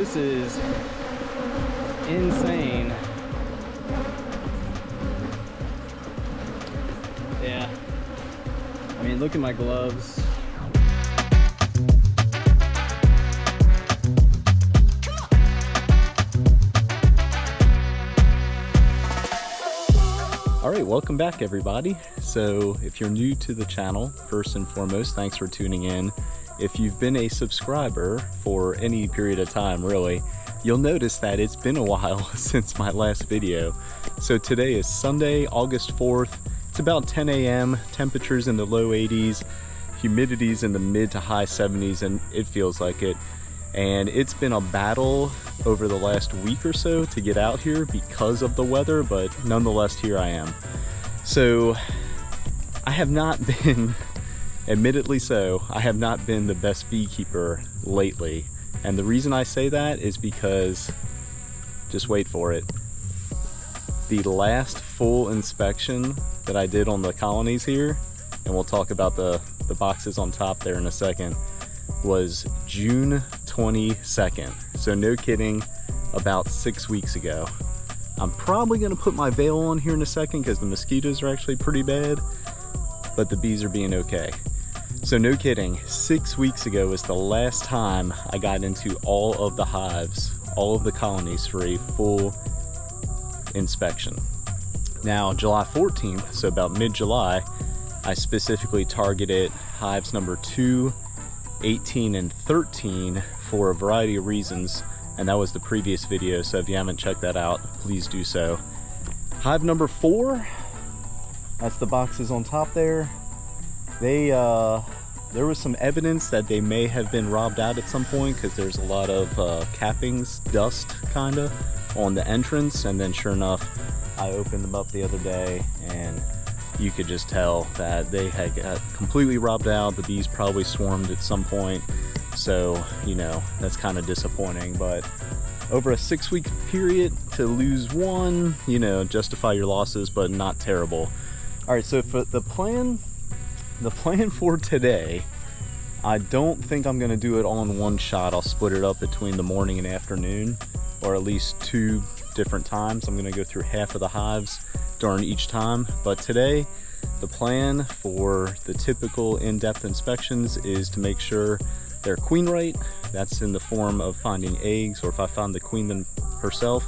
This is insane. Yeah. I mean, look at my gloves. All right, welcome back everybody. So if you're new to the channel, first and foremost, thanks for tuning in. If you've been a subscriber for any period of time, really, you'll notice that it's been a while since my last video. So today is Sunday, August 4th. It's about 10 a.m., temperatures in the low 80s, humidity's in the mid to high 70s, and it feels like it. And it's been a battle over the last week or so to get out here because of the weather, but nonetheless, here I am. So I have not been, admittedly so, I have not been the best beekeeper lately. And the reason I say that is because, just wait for it, the last full inspection that I did on the colonies here, and we'll talk about the boxes on top there in a second, was June 22nd. So no kidding, about 6 weeks ago. I'm probably gonna put my veil on here in a second because the mosquitoes are actually pretty bad, but the bees are being okay. So no kidding, 6 weeks ago was the last time I got into all of the hives, all of the colonies for a full inspection. Now, July 14th, so about mid-July, I specifically targeted hives number 2, 18, and 13 for a variety of reasons, and that was the previous video, so if you haven't checked that out, please do so. Hive number 4, that's the boxes on top there. There was some evidence that they may have been robbed out at some point because there's a lot of cappings, dust kinda, on the entrance, and then sure enough, I opened them up the other day and you could just tell that they had got completely robbed out. The bees probably swarmed at some point, so you know, that's kind of disappointing. But over a 6-week period to lose one, you know, justify your losses, but not terrible. All right, so for the plan for today, I don't think I'm gonna do it all in one shot. I'll split it up between the morning and afternoon, or at least 2 different times. I'm gonna go through half of the hives during each time. But today, the plan for the typical in-depth inspections is to make sure they're queen right. That's in the form of finding eggs, or if I found the queen herself.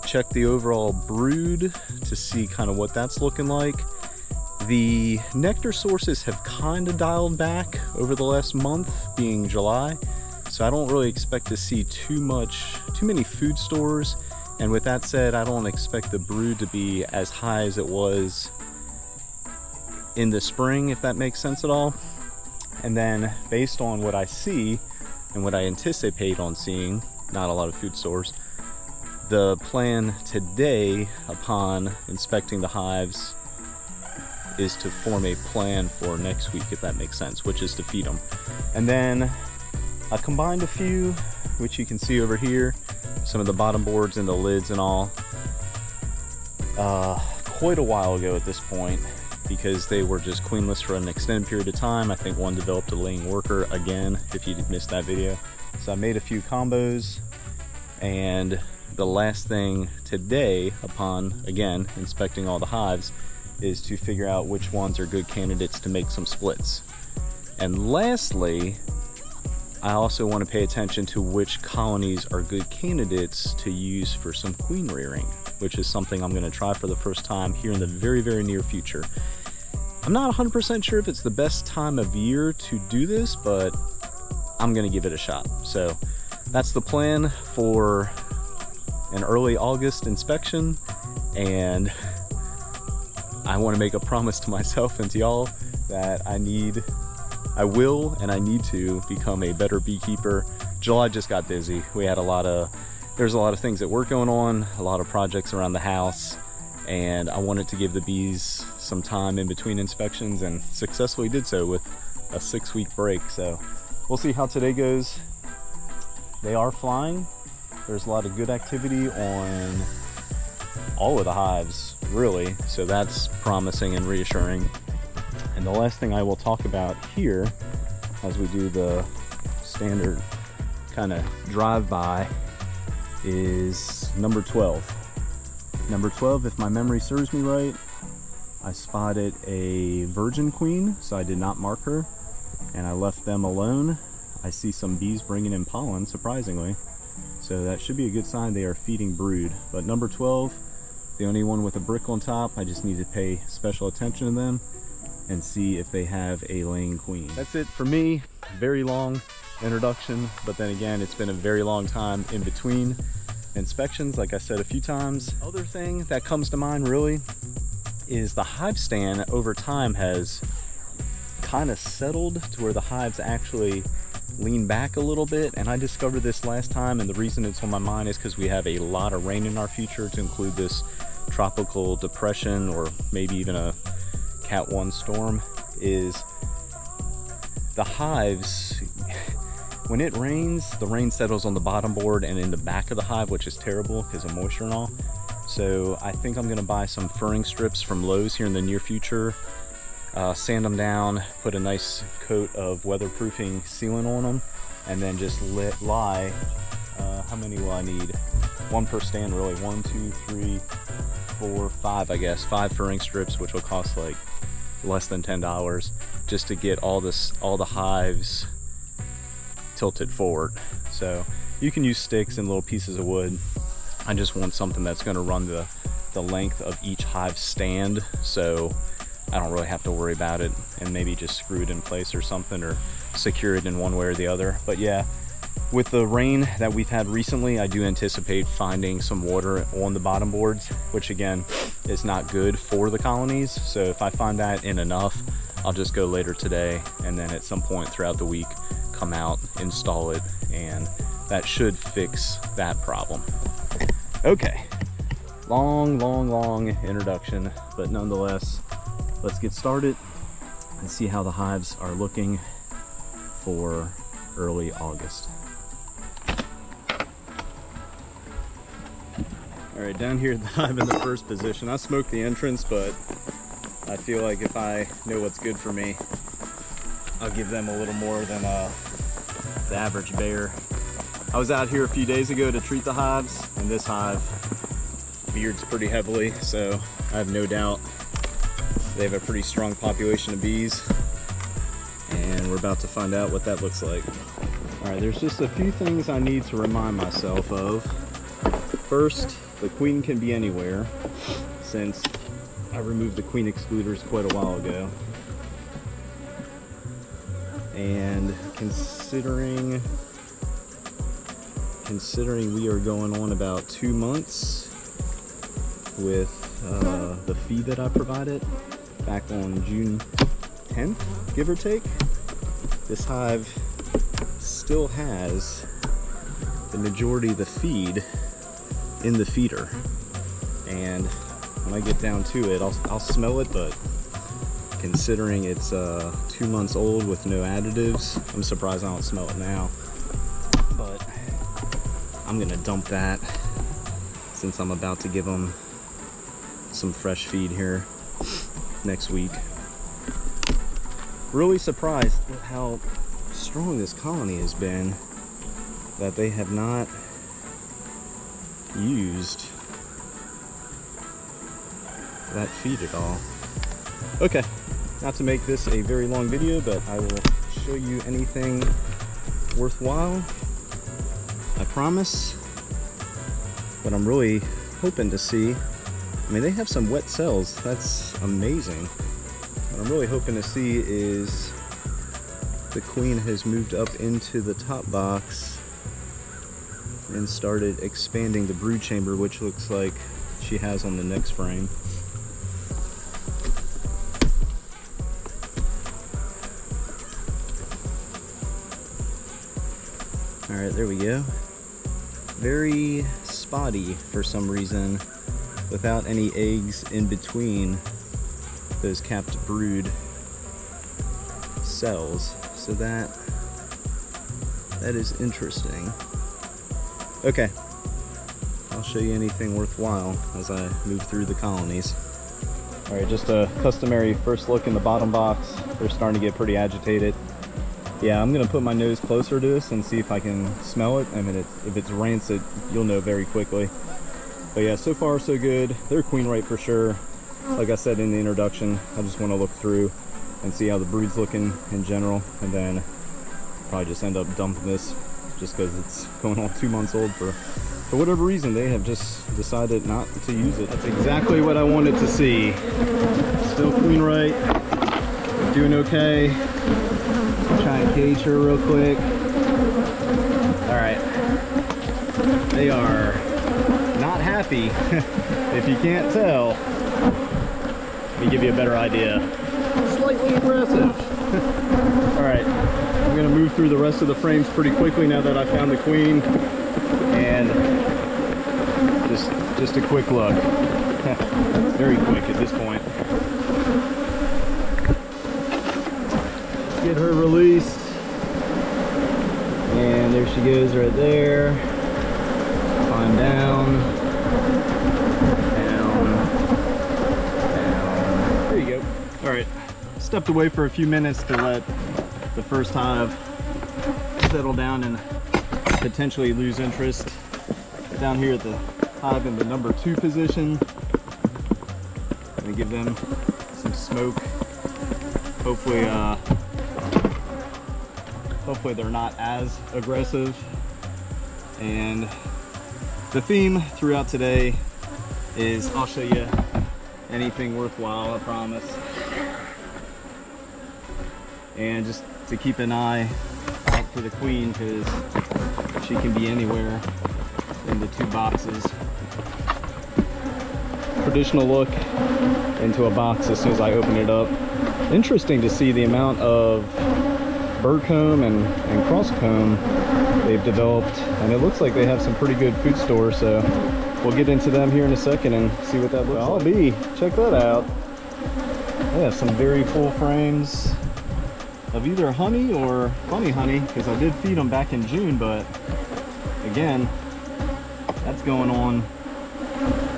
Check the overall brood to see kind of what that's looking like. The nectar sources have kind of dialed back over the last month, being July, so I don't really expect to see too many food stores. And with that said, I don't expect the brood to be as high as it was in the spring, if that makes sense at all. And then based on what I see and what I anticipate on seeing, not a lot of food stores, the plan today upon inspecting the hives is to form a plan for next week, if that makes sense, which is to feed them. And then I combined a few, which you can see over here, some of the bottom boards and the lids and all, quite a while ago at this point, because they were just queenless for an extended period of time. I think one developed a laying worker again, if you missed that video. So I made a few combos, and the last thing today, upon again inspecting all the hives, is to figure out which ones are good candidates to make some splits. And lastly, I also want to pay attention to which colonies are good candidates to use for some queen rearing, which is something I'm going to try for the first time here in the very, very near future. I'm not 100% sure if it's the best time of year to do this, but I'm going to give it a shot. So that's the plan for an early August inspection, and I want to make a promise to myself and to y'all that I will and I need to become a better beekeeper. July just got busy. We had there's a lot of things at work going on, a lot of projects around the house, and I wanted to give the bees some time in between inspections, and successfully did so with a 6-week break. So we'll see how today goes. They are flying. There's a lot of good activity on all of the hives, really, so that's promising and reassuring. And the last thing I will talk about here, as we do the standard kind of drive by is number 12. Number 12, if my memory serves me right, I spotted a virgin queen, so I did not mark her, and I left them alone. I see some bees bringing in pollen, surprisingly, so that should be a good sign they are feeding brood. But number 12, the only one with a brick on top, I just need to pay special attention to them and see if they have a laying queen. That's it for me. Very long introduction, but then again, it's been a very long time in between inspections, like I said a few times. Other thing that comes to mind really is the hive stand over time has kind of settled to where the hives actually lean back a little bit, and I discovered this last time, and the reason it's on my mind is because we have a lot of rain in our future, to include this tropical depression or maybe even a Cat 1 storm. Is the hives, when it rains, the rain settles on the bottom board and in the back of the hive, which is terrible because of moisture and all. So I think I'm gonna buy some furring strips from Lowe's here in the near future, sand them down, put a nice coat of weatherproofing sealant on them, and then just lie, how many will I need? One per stand really, 1, 2, 3, 4, 5, I guess, 5 furring strips, which will cost like less than $10, just to get all the hives tilted forward. So you can use sticks and little pieces of wood. I just want something that's going to run the length of each hive stand, so I don't really have to worry about it, and maybe just screw it in place or something, or secure it in one way or the other. But yeah, with the rain that we've had recently, I do anticipate finding some water on the bottom boards, which again is not good for the colonies. So if I find that in enough, I'll just go later today, and then at some point throughout the week come out, install it, and that should fix that problem. Okay, long introduction, but nonetheless, let's get started and see how the hives are looking for early August. All right, down here, the hive in the first position. I smoked the entrance, but I feel like if I know what's good for me, I'll give them a little more than the average bear. I was out here a few days ago to treat the hives, and this hive beards pretty heavily, so I have no doubt they have a pretty strong population of bees, and we're about to find out what that looks like. All right, there's just a few things I need to remind myself of. First, the queen can be anywhere, since I removed the queen excluders quite a while ago. And considering we are going on about 2 months with the feed that I provided back on June 10th, give or take, this hive still has the majority of the feed in the feeder. And when I get down to it, I'll smell it, but considering it's 2 months old with no additives, I'm surprised I don't smell it now. But I'm gonna dump that since I'm about to give them some fresh feed here next week. Really surprised at how strong this colony has been, that they have not used that feed at all. Okay, not to make this a very long video, but I will show you anything worthwhile, I promise. But I'm really hoping to see, I mean, they have some wet cells, that's amazing. What I'm really hoping to see is the queen has moved up into the top box and started expanding the brood chamber, which looks like she has on the next frame. All right, there we go. Very spotty for some reason, without any eggs in between those capped brood cells. So that is interesting. Okay, I'll show you anything worthwhile as I move through the colonies. All right, just a customary first look in the bottom box. They're starting to get pretty agitated. Yeah, I'm gonna put my nose closer to this and see if I can smell it. I mean, if it's rancid, you'll know very quickly. But yeah, so far so good. They're queen rate for sure. Like I said in the introduction, I just want to look through and see how the brood's looking in general, and then probably just end up dumping this just because it's going on 2 months old. For whatever reason, they have just decided not to use it. That's exactly what I wanted to see. Still queen rate, doing okay. Try and cage her real quick. All right, they are not happy. If you can't tell, let me give you a better idea. Slightly aggressive. All right, I'm gonna move through the rest of the frames pretty quickly now that I found the queen, and just a quick look. Very quick at this point. Get her released, and there she goes right there. Climb down, down. There you go. All right, stepped away for a few minutes to let the first hive settle down and potentially lose interest. Down here at the hive in the number 2 position, gonna give them some smoke. Hopefully they're not as aggressive. And the theme throughout today is I'll show you anything worthwhile, I promise. And just to keep an eye out for the queen, because she can be anywhere in the 2 boxes. Traditional look into a box as soon as I open it up. Interesting to see the amount of bird comb and cross comb they've developed, and it looks like they have some pretty good food stores, so we'll get into them here in a second and see what that looks like. Bee, check that out. They have some very full frames of either honey or funny honey, because I did feed them back in June, but again, that's going on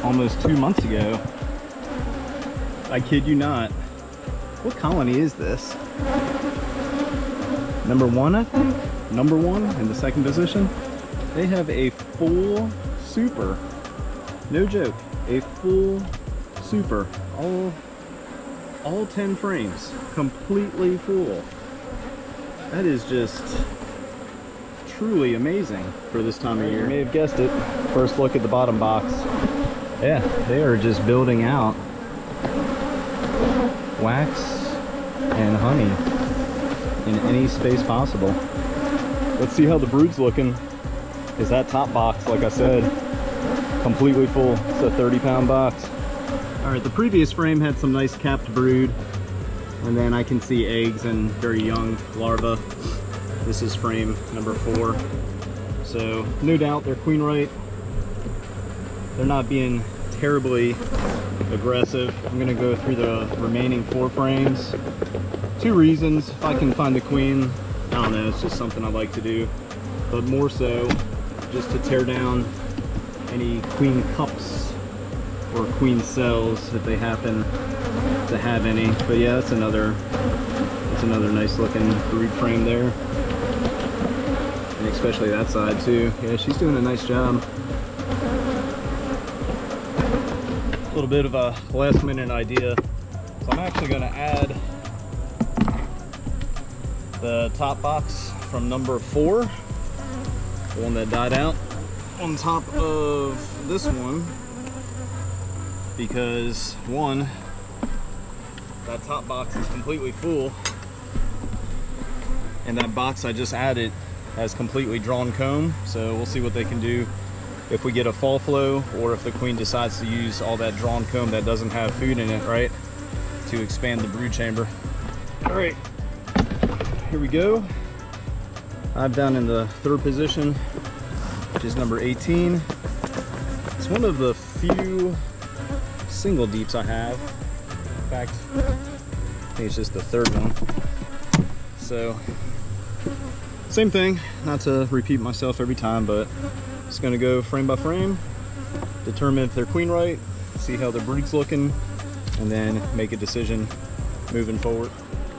almost 2 months ago. I kid you not. What colony is this? Number 1, I think? Number 1 in the 2nd position. They have a full super. No joke. A full super. All 10 frames. Completely full. That is just truly amazing for this time of year. You may have guessed it. First look at the bottom box. Yeah, they are just building out wax and honey in any space possible. Let's see how the brood's looking. Is that top box, like I said, completely full? It's a 30-pound box. All right, the previous frame had some nice capped brood, and then I can see eggs and very young larvae. This is frame number 4. So no doubt they're queen rate. They're not being terribly aggressive. I'm gonna go through the remaining 4 frames. 2 reasons. If I can find the queen, I don't know, it's just something I like to do. But more so, just to tear down any queen cups or queen cells if they happen to have any. But yeah, that's another nice looking brood frame there. And especially that side too. Yeah, she's doing a nice job. A little bit of a last minute idea. So I'm actually gonna add the top box from number 4, the one that died out, on top of this one, because one, that top box is completely full, and that box I just added has completely drawn comb. So we'll see what they can do if we get a fall flow, or if the queen decides to use all that drawn comb that doesn't have food in it, right, to expand the brood chamber. All right, here we go. I'm down in the 3rd position, which is number 18. It's one of the few single deeps I have. In fact, I think it's just the 3rd one. So, same thing, not to repeat myself every time, but just gonna go frame by frame, determine if they're queen right, see how the brood's looking, and then make a decision moving forward.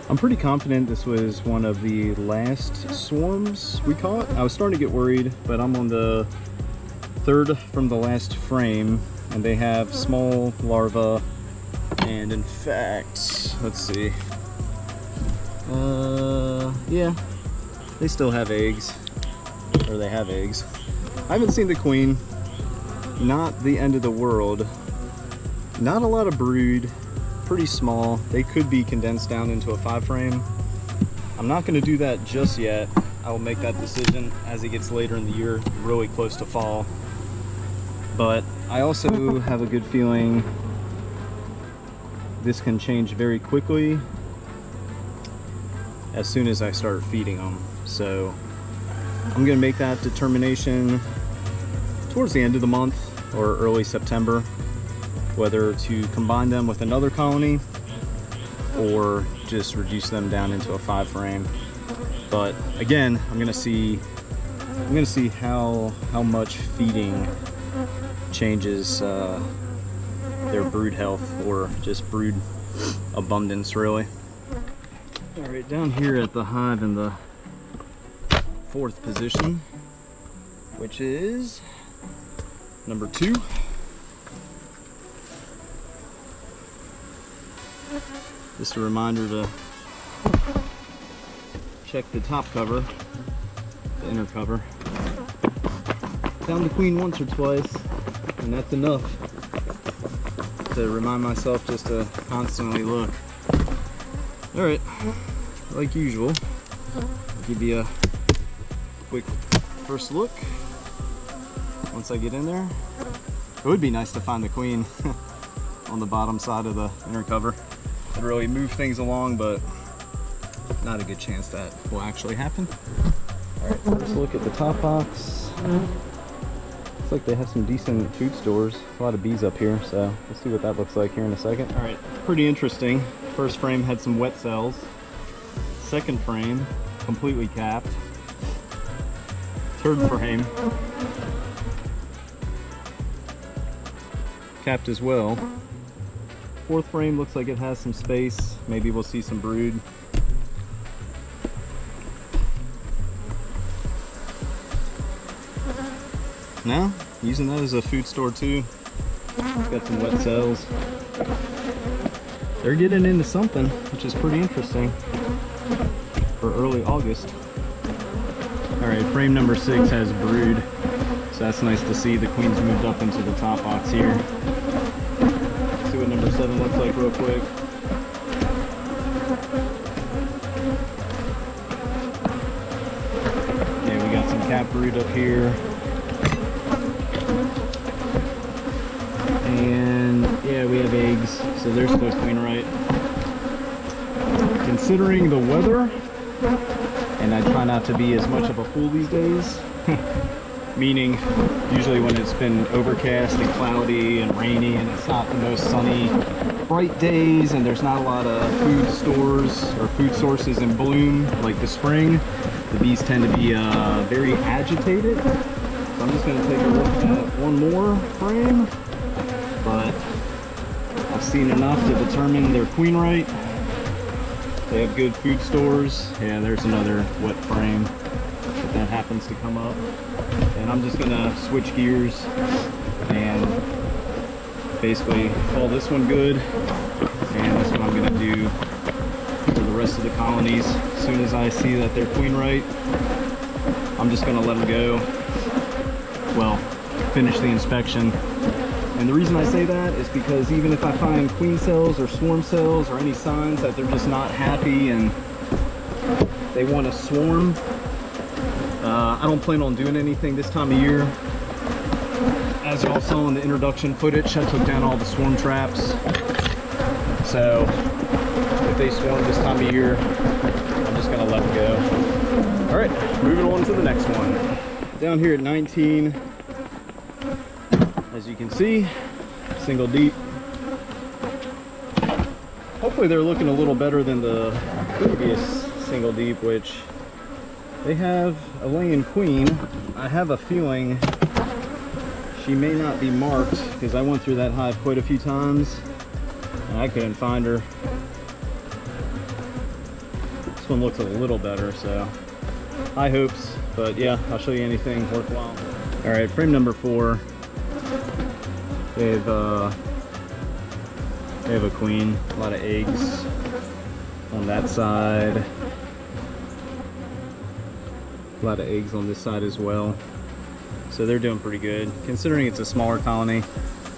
I'm pretty confident this was one of the last swarms we caught. I was starting to get worried, but I'm on the third from the last frame, and they have small larvae. And in fact, let's see. Yeah, they still have eggs, or they have eggs. I haven't seen the queen. Not the end of the world. Not a lot of brood. Pretty small. They could be condensed down into a 5 frame. I'm not going to do that just yet. I will make that decision as it gets later in the year, really close to fall. But I also have a good feeling this can change very quickly as soon as I start feeding them. So I'm going to make that determination towards the end of the month or early September, whether to combine them with another colony or just reduce them down into a 5 frame. But again, I'm gonna see how much feeding changes their brood health, or just brood abundance, really. All right, down here at the hive in the 4th position, which is number 2. Just a reminder to check the top cover, the inner cover. Found the queen once or twice, and that's enough to remind myself just to constantly look. All right, like usual, I'll give you a quick first look once I get in there. It would be nice to find the queen on the bottom side of the inner cover. It'd really move things along, but not a good chance that will actually happen. All right, first look at the top box. Looks like they have some decent food stores. A lot of bees up here, so we'll see what that looks like here in a second. All right, pretty interesting. First frame had some wet cells. Second frame, completely capped. Third frame, capped as well. 4th frame looks like it has some space. Maybe we'll see some brood. No, using that as a food store too. Got some wet cells. They're getting into something, which is pretty interesting for early August. All right, frame number 6 has brood, so that's nice to see. The queen's moved up into the top box here. See what number 7 looks like real quick. Yeah, we got some cap brood up here. And yeah, we have eggs, so there's the queen right. Considering the weather, and I try not to be as much of a fool these days, meaning usually when it's been overcast and cloudy and rainy and it's not the most sunny, bright days, and there's not a lot of food stores or food sources in bloom like the spring, the bees tend to be very agitated. So I'm just going to take a look at one more frame, but I've seen enough to determine their queen right. They have good food stores. Yeah, there's another wet frame if that happens to come up. And I'm just gonna switch gears and basically call this one good, and that's what I'm gonna do for the rest of the colonies. As soon as I see that they're queen right, I'm just gonna let them go. Well, finish the inspection. And the reason I say that is because even if I find queen cells or swarm cells or any signs that they're just not happy and they want to swarm, I don't plan on doing anything this time of year. As y'all saw in the introduction footage, I took down all the swarm traps. So if they swarm this time of year, I'm just gonna let them go. All right, moving on to the next one. Down here at 19, as you can see, single deep. Hopefully they're looking a little better than the previous single deep, which they have a laying queen. I have a feeling she may not be marked because I went through that hive quite a few times and I couldn't find her. This one looks a little better, so high hopes, but yeah, I'll show you anything worthwhile. All right, frame number 4. They have a queen, a lot of eggs on that side. A lot of eggs on this side as well. So they're doing pretty good. Considering it's a smaller colony,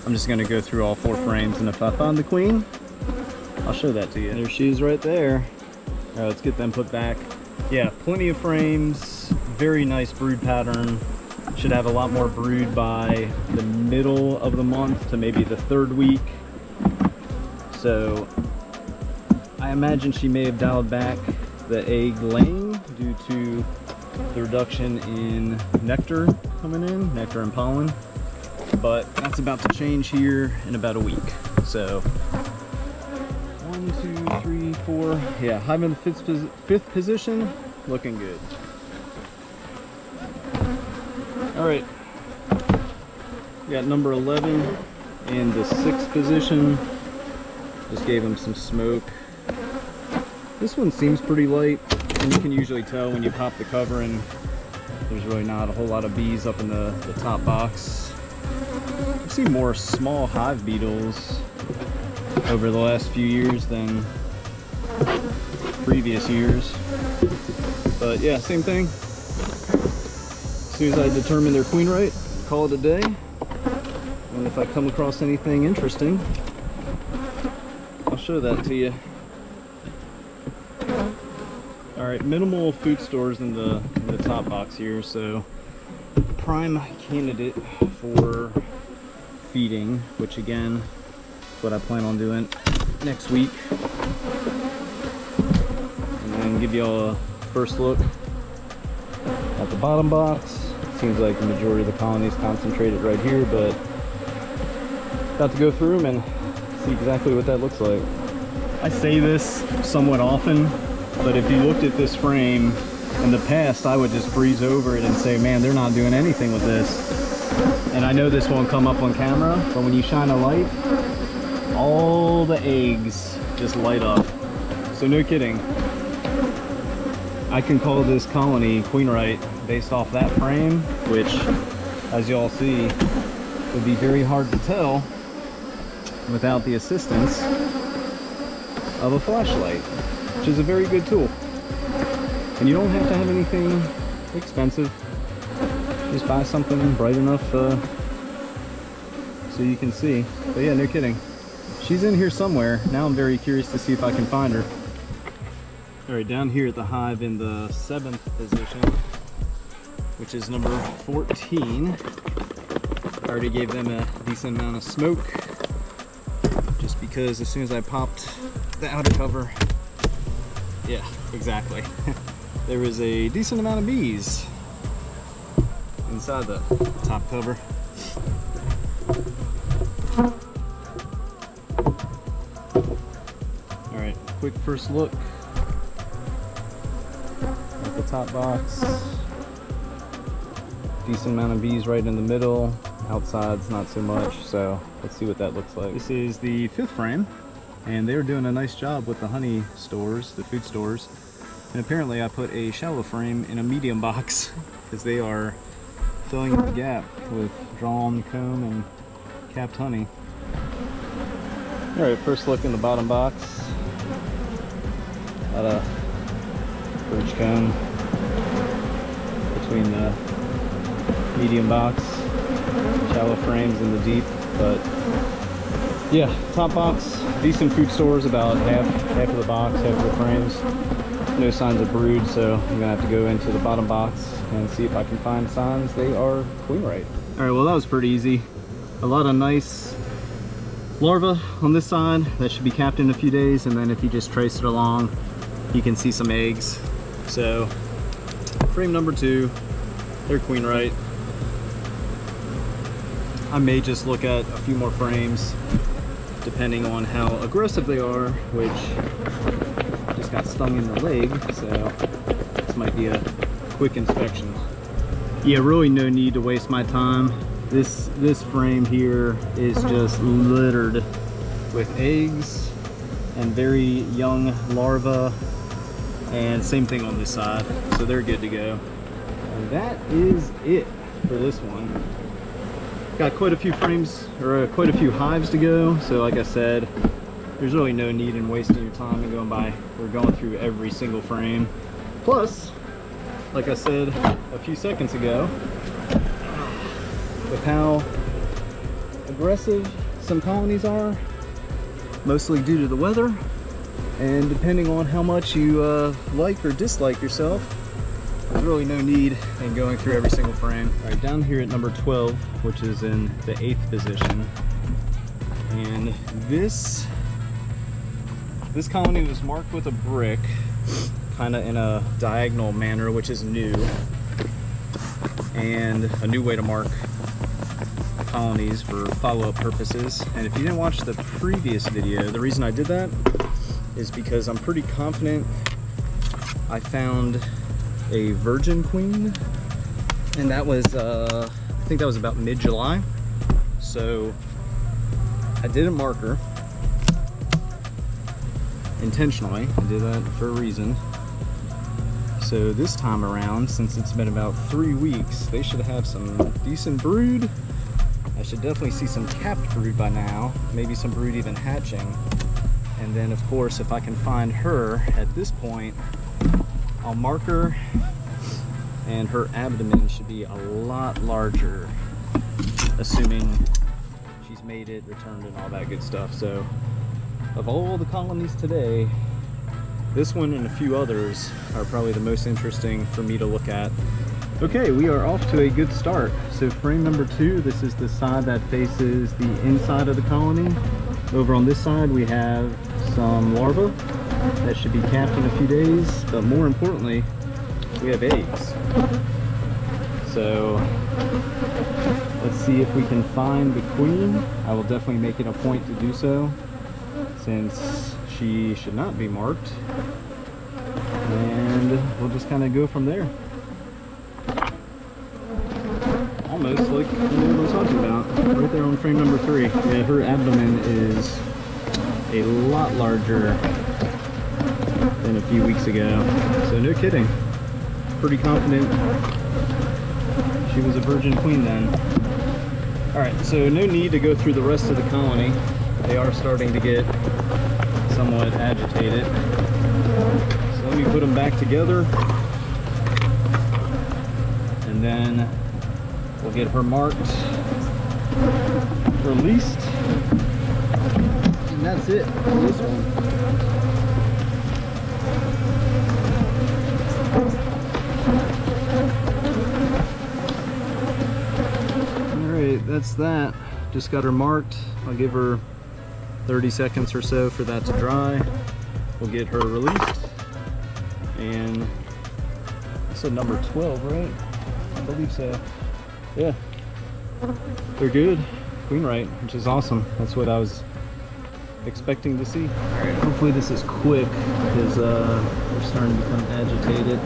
I'm just gonna go through all 4 frames, and if I find the queen, I'll show that to you. There she is right there. All right, let's get them put back. Yeah, plenty of frames, very nice brood pattern. Should have a lot more brood by the middle of the month to maybe the 3rd week. So I imagine she may have dialed back the egg laying due to the reduction in nectar coming in, nectar and pollen. But that's about to change here in about a week. So 1, 2, 3, 4. Yeah, hive in the 5th position, looking good. All right, we got number 11 in the 6th position. Just gave him some smoke. This one seems pretty light, and you can usually tell when you pop the cover and there's really not a whole lot of bees up in the top box. I've seen more small hive beetles over the last few years than previous years. But yeah, same thing. As soon as I determine their queen rate, call it a day. And if I come across anything interesting, I'll show that to you. All right, minimal food stores in the top box here, so prime candidate for feeding, which again, is what I plan on doing next week. And then give y'all a first look at the bottom box. Seems like the majority of the colony is concentrated right here, but about to go through them and see exactly what that looks like. I say this somewhat often, but if you looked at this frame in the past, I would just breeze over it and say, man, they're not doing anything with this. And I know this won't come up on camera, but when you shine a light, all the eggs just light up. So no kidding. I can call this colony queen right based off that frame, which, as you all see, would be very hard to tell without the assistance of a flashlight, which is a very good tool. And you don't have to have anything expensive. Just buy something bright enough so you can see. But yeah, no kidding. She's in here somewhere. Now I'm very curious to see if I can find her. All right, down here at the hive in the 7th position, which is number 14. I already gave them a decent amount of smoke, just because as soon as I popped the outer cover, yeah, exactly. There was a decent amount of bees inside the top cover. All right, quick first look at the top box. Decent amount of bees right in the middle. Outside's not so much, so let's see what that looks like. This is the 5th frame, and they're doing a nice job with the honey stores, the food stores. And apparently I put a shallow frame in a medium box because they are filling the gap with drawn comb and capped honey. All right, first look in the bottom box. A lot of birch comb between the medium box, shallow frames in the deep. But yeah, top box, decent food stores, about half of the box, half of the frames. No signs of brood, so I'm gonna have to go into the bottom box and see if I can find signs they are queen right. All right, well that was pretty easy. A lot of nice larvae on this side that should be capped in a few days, and then if you just trace it along, you can see some eggs. So frame number 2, they're queen right. I may just look at a few more frames depending on how aggressive they are, which just got stung in the leg, so this might be a quick inspection. Yeah, really no need to waste my time. This frame here is just littered with eggs and very young larvae And same thing on this side, so they're good to go. And that is it for this one. Got quite a few frames, or quite a few hives to go, so like I said, there's really no need in wasting your time and going by. We're going through every single frame. Plus, like I said a few seconds ago, with how aggressive some colonies are, mostly due to the weather, and depending on how much you like or dislike yourself, there's really no need in going through every single frame. All right, down here at number 12, which is in the 8th position, and this colony was marked with a brick, kind of in a diagonal manner, which is new, and a new way to mark colonies for follow-up purposes. And if you didn't watch the previous video, the reason I did that is because I'm pretty confident I found a virgin queen, and that was I think that was about mid-July. So I didn't mark her intentionally. I did that for a reason. So this time around, since it's been about 3 weeks, they should have some decent brood. I should definitely see some capped brood by now, maybe some brood even hatching. And then of course, if I can find her at this point, I'll mark her, and her abdomen should be a lot larger, assuming she's made it, returned, and all that good stuff. So of all the colonies today, this one and a few others are probably the most interesting for me to look at. Okay, we are off to a good start. So frame number 2, this is the side that faces the inside of the colony. Over on this side we have some larvae that should be capped in a few days, but more importantly, we have eggs. So let's see if we can find the queen. I will definitely make it a point to do so, since she should not be marked, and we'll just kind of go from there. Almost like I know what I'm talking about. Right there on frame number 3. Yeah, her abdomen is a lot larger than a few weeks ago. So no kidding. Pretty confident she was a virgin queen then. Alright, so no need to go through the rest of the colony. They are starting to get somewhat agitated. So let me put them back together, and then we'll get her marked, released, and that's it for this one. Alright, that's that. Just got her marked. I'll give her 30 seconds or so for that to dry. We'll get her released. And I said number 12, right? I believe so. Yeah, they're good. Queen right, which is awesome. That's what I was expecting to see. All right, hopefully this is quick, because they're starting to become agitated.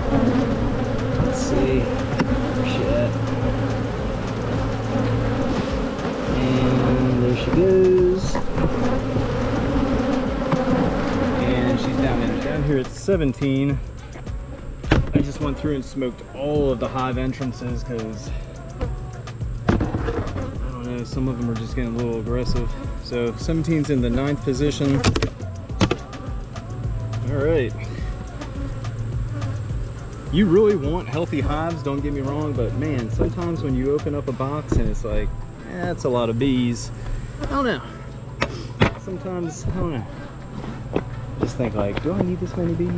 Let's see, where's she at? And there she goes. And she's down here at 17. I just went through and smoked all of the hive entrances, because some of them are just getting a little aggressive. So 17's in the 9th position. All right. You really want healthy hives, don't get me wrong, but man, sometimes when you open up a box and it's like, that's a lot of bees. I don't know. Sometimes, I don't know. Just think like, do I need this many bees? All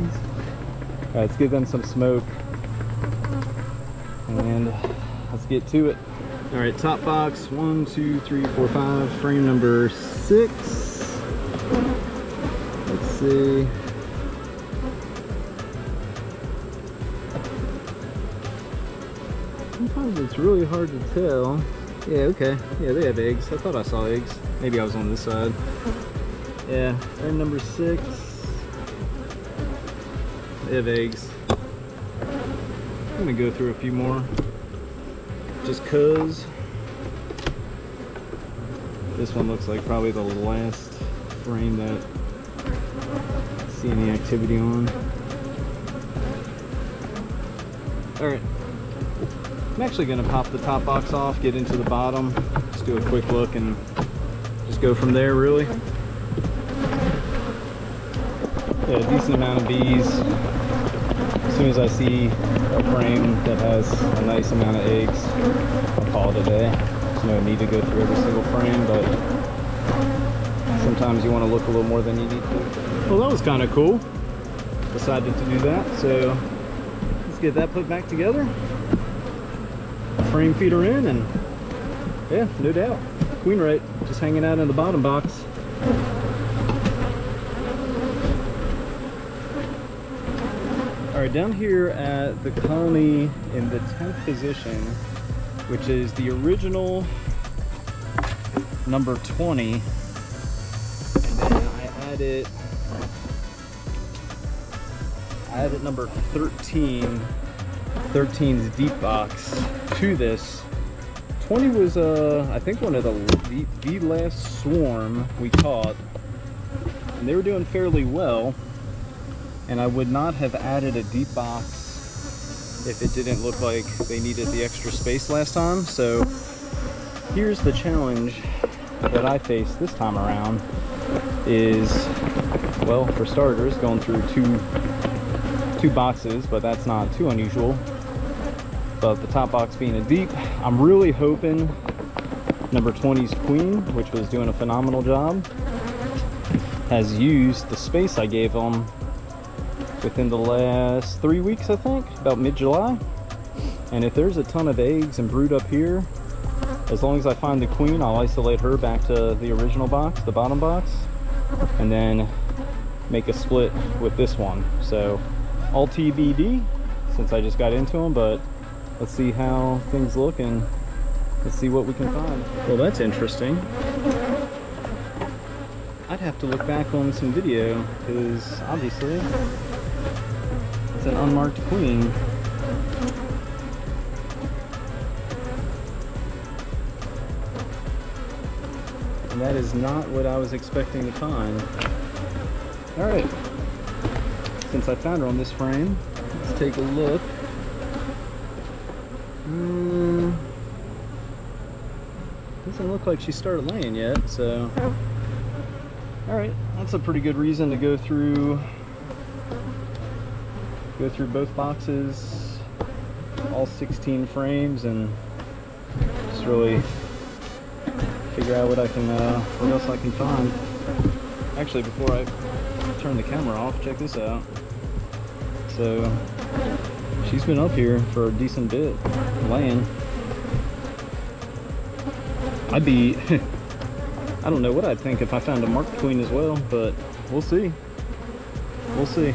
right, let's give them some smoke. And let's get to it. All right, top box, 1, 2, 3, 4, 5, frame number 6. Let's see. Sometimes it's really hard to tell. Yeah, okay. Yeah, they have eggs. I thought I saw eggs. Maybe I was on this side. Yeah, frame number 6. They have eggs. I'm gonna go through a few more, just cause. This one looks like probably the last frame that I see any activity on. All right, I'm actually gonna pop the top box off, get into the bottom, just do a quick look and just go from there, really. Yeah, a decent amount of bees. As soon as I see a frame that has a nice amount of eggs, I'll call it a day. There's no need to go through every single frame, but sometimes you want to look a little more than you need to. Well, that was kind of cool. Decided to do that, so let's get that put back together. Frame feeder in, and yeah, no doubt. Queen rate just hanging out in the bottom box. Alright, down here at the colony in the 10th position, which is the original number 20, and then I added number 13, 13's deep box to this. 20 was I think one of the last swarm we caught, and they were doing fairly well. And I would not have added a deep box if it didn't look like they needed the extra space last time. So here's the challenge that I faced this time around is, well, for starters, going through two boxes, but that's not too unusual. But the top box being a deep, I'm really hoping number 20's queen, which was doing a phenomenal job, has used the space I gave them within the last 3 weeks, I think, about mid-July. And if there's a ton of eggs and brood up here, as long as I find the queen, I'll isolate her back to the original box, the bottom box, and then make a split with this one. So all TBD since I just got into them, but let's see how things look and let's see what we can find. Well, that's interesting. I'd have to look back on some video because obviously it's an unmarked queen. And that is not what I was expecting to find. Alright, since I found her on this frame, let's take a look. Doesn't look like she started laying yet, so alright, that's a pretty good reason to go through both boxes, all 16 frames, and just really figure out what else I can find. Actually, before I turn the camera off, check this out. So she's been up here for a decent bit, laying. I'd be I don't know what I'd think if I found a marked queen as well, but we'll see. We'll see.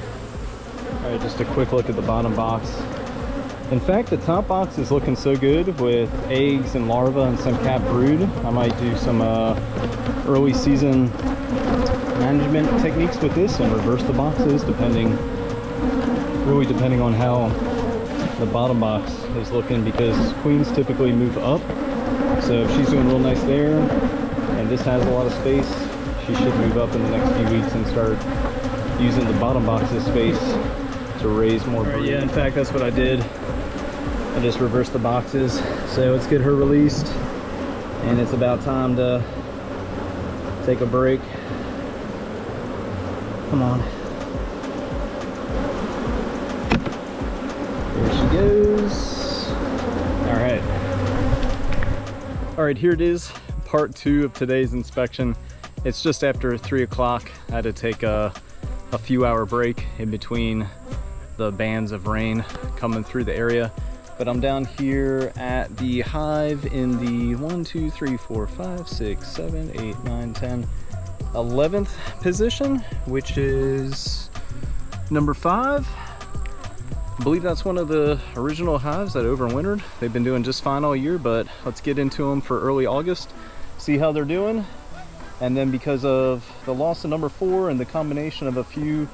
Alright, just a quick look at the bottom box. In fact, the top box is looking so good with eggs and larvae and some cap brood. I might do some early season management techniques with this and reverse the boxes really depending on how the bottom box is looking, because queens typically move up. So if she's doing real nice there, and this has a lot of space, she should move up in the next few weeks and start using the bottom box's space to raise more brood. Yeah, in fact, that's what I did. I just reversed the boxes. So let's get her released, and it's about time to take a break. Come on. There she goes. All right. All right, here it is. Part 2 of today's inspection. It's just after 3 o'clock. I had to take a few hour break in between the bands of rain coming through the area. But I'm down here at the hive in the 1, 2, 3, 4, 5, 6, 7, 8, 9, 10, 11th position, which is number 5. I believe that's one of the original hives that overwintered. They've been doing just fine all year, but let's get into them for early August, see how they're doing. And then because of the loss of number 4 and the combination of a few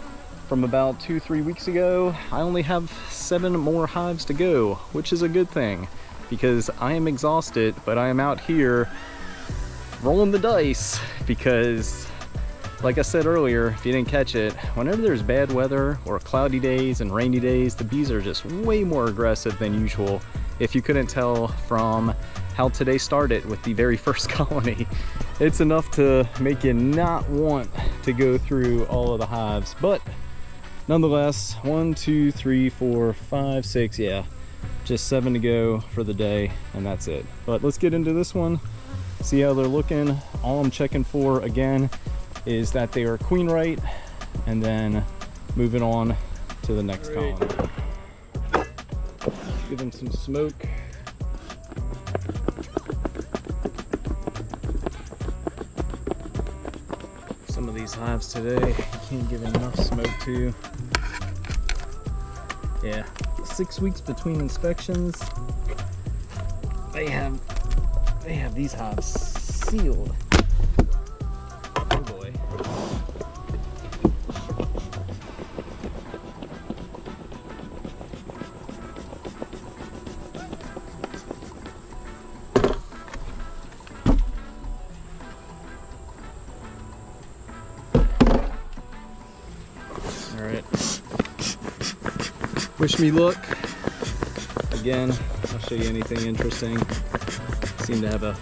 from about 2-3 weeks ago, I only have 7 more hives to go, which is a good thing because I am exhausted, but I am out here rolling the dice because like I said earlier, if you didn't catch it, whenever there's bad weather or cloudy days and rainy days, the bees are just way more aggressive than usual. If you couldn't tell from how today started with the very first colony, it's enough to make you not want to go through all of the hives. But nonetheless, 1, 2, 3, 4, 5, 6, yeah, just 7 to go for the day, and that's it. But let's get into this one, see how they're looking. All I'm checking for again is that they are queen right, and then moving on to the next colony. Give them some smoke. Some of these hives today, you can't give enough smoke to. Yeah, 6 weeks between inspections. They have these hives sealed. Oh boy. All right. Wish me luck. Again, I'll show you anything interesting. Seem to have a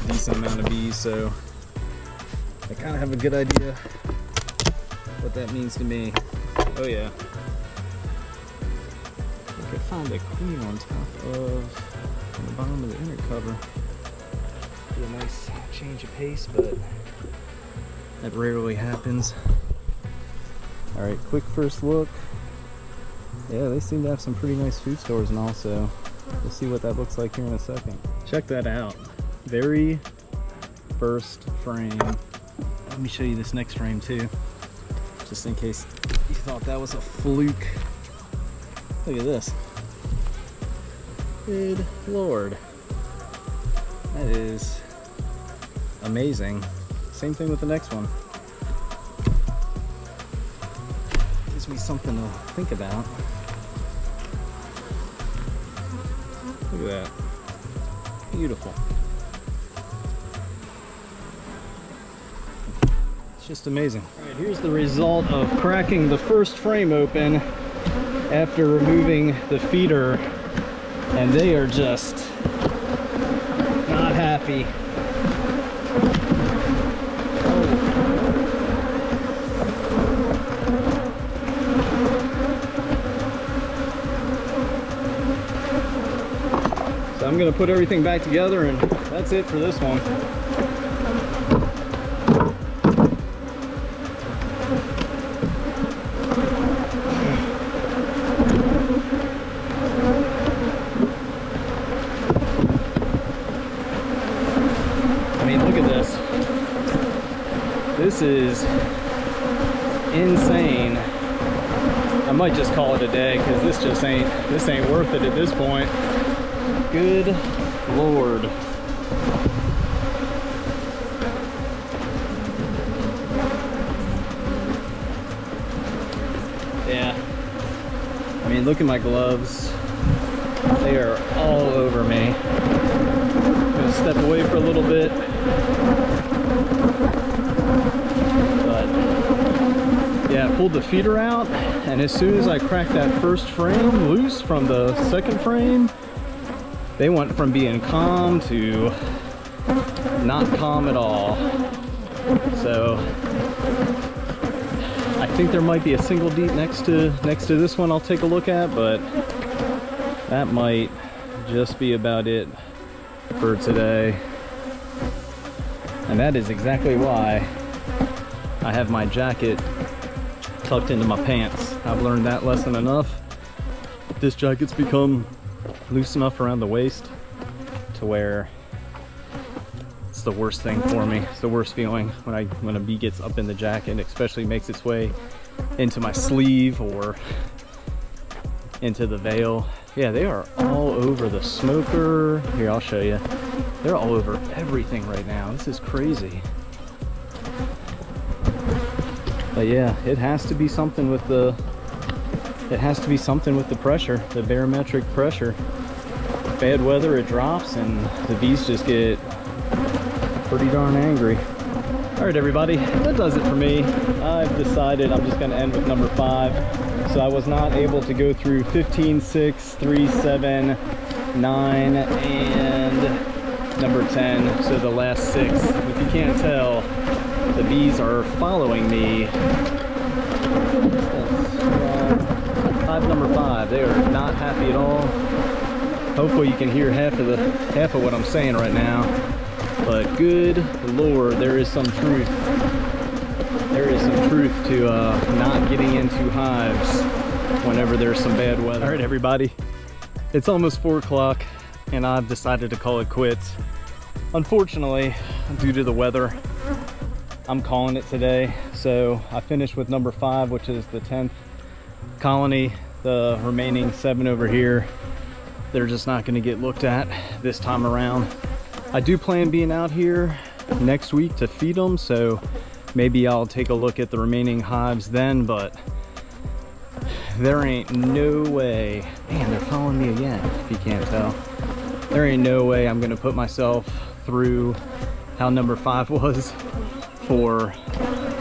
decent amount of bees, so I kind of have a good idea what that means to me. Oh yeah. I could find a queen on the bottom of the inner cover. Be a nice change of pace, but that rarely happens. All right, quick first look. Yeah, they seem to have some pretty nice food stores and all, so we'll see what that looks like here in a second. Check that out. Very first frame. Let me show you this next frame too, just in case you thought that was a fluke. Look at this. Good Lord. That is amazing. Same thing with the next one. Gives me something to think about. Look at that. Beautiful. It's just amazing. All right, here's the result of cracking the first frame open after removing the feeder, and they are just not happy. I'm gonna put everything back together, and that's it for this one. I mean, look at this. This is insane. I might just call it a day, because this ain't worth it at this point. Good Lord. Yeah. I mean, look at my gloves. They are all over me. I'm gonna step away for a little bit. But yeah, I pulled the feeder out, and as soon as I cracked that first frame loose from the second frame, they went from being calm to not calm at all. So I think there might be a single deep next to this one I'll take a look at, but that might just be about it for today. And that is exactly why I have my jacket tucked into my pants. I've learned that lesson enough. This jacket's become loose enough around the waist to where it's the worst thing for me. It's the worst feeling when a bee gets up in the jacket, and especially makes its way into my sleeve or into the veil. Yeah, they are all over the smoker. Here, I'll show you. They're all over everything right now. This is crazy. But yeah, it has to be something with the pressure, the barometric pressure. Bad weather, it drops, and the bees just get pretty darn angry. All right, everybody, that does it for me. I've decided I'm just going to end with number 5. So I was not able to go through 15, 6, 3, 7, 9, and number 10. So the last 6. If you can't tell, the bees are following me. Number 5. They are not happy at all. Hopefully you can hear half of what I'm saying right now. But good Lord, there is some truth. There is some truth to not getting into hives whenever there's some bad weather. All right, everybody, it's almost 4 o'clock and I've decided to call it quits. Unfortunately, due to the weather, I'm calling it today. So I finished with number 5, which is the 10th colony. The remaining 7 over here, they're just not going to get looked at this time around. I do plan being out here next week to feed them, so maybe I'll take a look at the remaining hives then, but there ain't no way. Man, they're following me again, if you can't tell. There ain't no way I'm going to put myself through how number 5 was for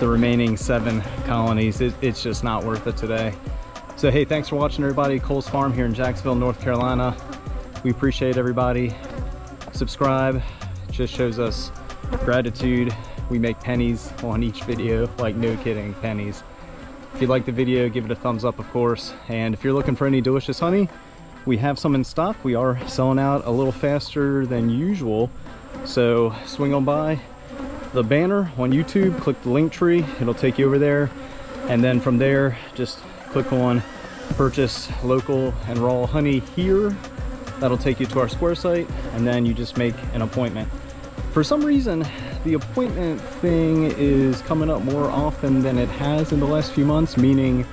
the remaining 7 colonies. It's just not worth it today. So hey, thanks for watching, everybody. Cole's Farm here in Jacksonville, North Carolina. We appreciate everybody. Subscribe, just shows us gratitude. We make pennies on each video, like no kidding, pennies. If you like the video, give it a thumbs up, of course. And if you're looking for any delicious honey, we have some in stock. We are selling out a little faster than usual. So swing on by the banner on YouTube, click the link tree, it'll take you over there. And then from there, just click on purchase local and raw honey here. That'll take you to our Square site, and then you just make an appointment. For some reason, the appointment thing is coming up more often than it has in the last few months, meaning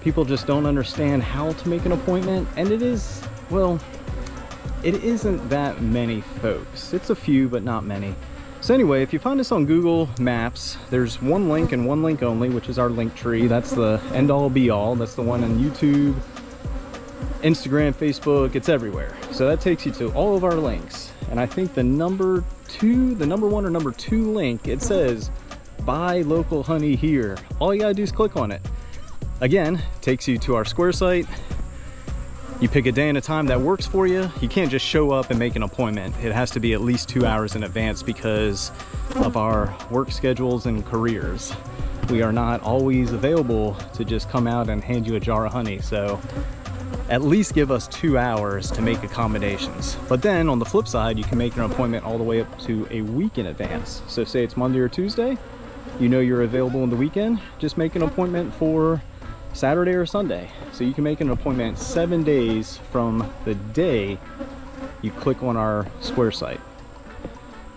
people just don't understand how to make an appointment. And it is, well, it isn't that many folks. It's a few, but not many. So anyway, if you find us on Google Maps, there's one link and one link only, which is our link tree. That's the end all be all. That's the one on YouTube, Instagram, Facebook, it's everywhere. So that takes you to all of our links. And I think the number 1 or number 2 link, it says buy local honey here. All you gotta do is click on it. Again, takes you to our Square site. You pick a day and a time that works for you. You can't just show up and make an appointment. It has to be at least 2 hours in advance because of our work schedules and careers. We are not always available to just come out and hand you a jar of honey. So at least give us 2 hours to make accommodations. But then on the flip side, you can make an appointment all the way up to a week in advance. So say it's Monday or Tuesday, you know you're available on the weekend, just make an appointment for Saturday or Sunday. So you can make an appointment 7 days from the day you click on our Square site.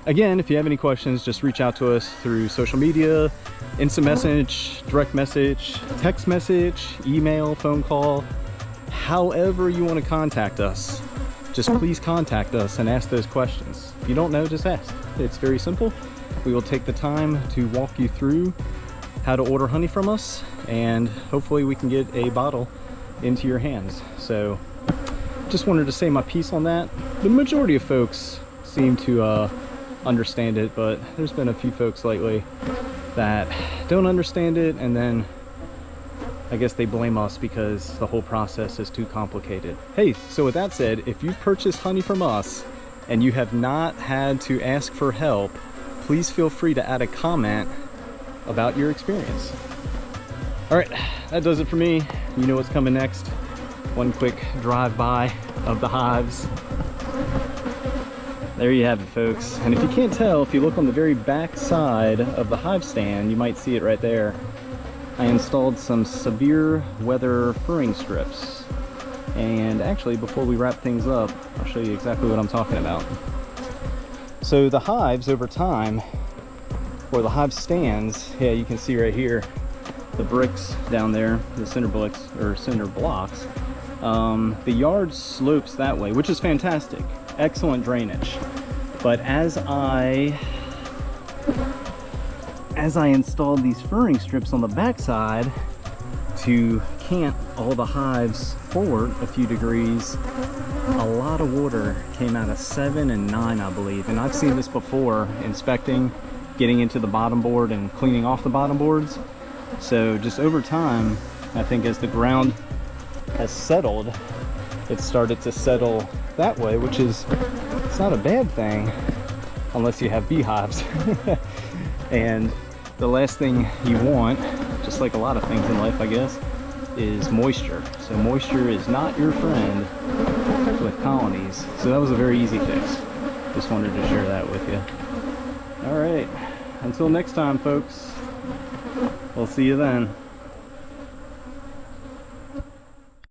Again, if you have any questions, just reach out to us through social media, instant message, direct message, text message, email, phone call, however you want to contact us. Just please contact us and ask those questions. If you don't know, just ask. It's very simple. We will take the time to walk you through how to order honey from us, and hopefully we can get a bottle into your hands. So just wanted to say my piece on that. The majority of folks seem to understand it, but there's been a few folks lately that don't understand it, and then I guess they blame us because the whole process is too complicated. Hey, so with that said, if you've purchased honey from us and you have not had to ask for help, please feel free to add a comment about your experience. All right, that does it for me. You know what's coming next. One quick drive-by of the hives. There you have it, folks. And if you can't tell, if you look on the very back side of the hive stand, you might see it right there. I installed some severe weather furring strips. And actually, before we wrap things up, I'll show you exactly what I'm talking about. So the hives over time, or the hive stands, yeah, you can see right here, the bricks down there, the cinder bricks, or cinder blocks. The yard slopes that way, which is fantastic. Excellent drainage. But as I installed these furring strips on the backside to cant all the hives forward a few degrees, a lot of water came out of 7 and 9, I believe. And I've seen this before inspecting getting into the bottom board and cleaning off the bottom boards. So just over time, I think as the ground has settled, it started to settle that way, which is, it's not a bad thing unless you have beehives. And the last thing you want, just like a lot of things in life I guess, is moisture. So moisture is not your friend with colonies. So that was a very easy fix. Just wanted to share that with you. All right, until next time folks, we'll see you then.